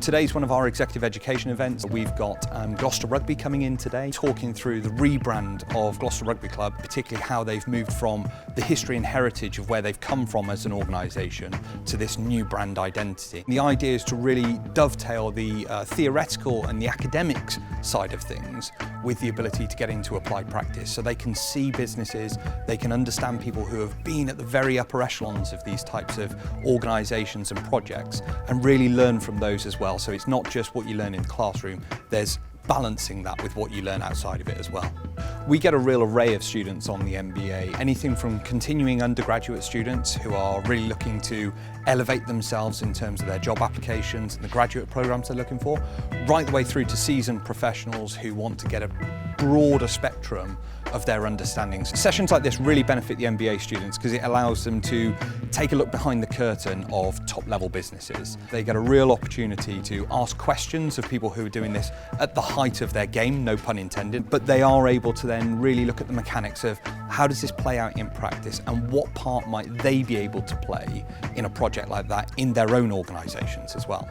Today's one of our executive education events. We've got Gloucester Rugby coming in today, talking through the rebrand of Gloucester Rugby Club, particularly how they've moved from the history and heritage of where they've come from as an organisation to this new brand identity. The idea is to really dovetail the theoretical and the academics side of things with the ability to get into applied practice, so they can see businesses, they can understand people who have been at the very upper echelons of these types of organisations and projects and really learn from those as well. So it's not just what you learn in the classroom, there's balancing that with what you learn outside of it as well. We get a real array of students on the MBA, anything from continuing undergraduate students who are really looking to elevate themselves in terms of their job applications and the graduate programs they're looking for, right the way through to seasoned professionals who want to get a broader spectrum of their understandings. Sessions like this really benefit the MBA students because it allows them to take a look behind the curtain of top-level businesses. They get a real opportunity to ask questions of people who are doing this at the height of their game, no pun intended, but they are able to then really look at the mechanics of how does this play out in practice and what part might they be able to play in a project like that in their own organisations as well.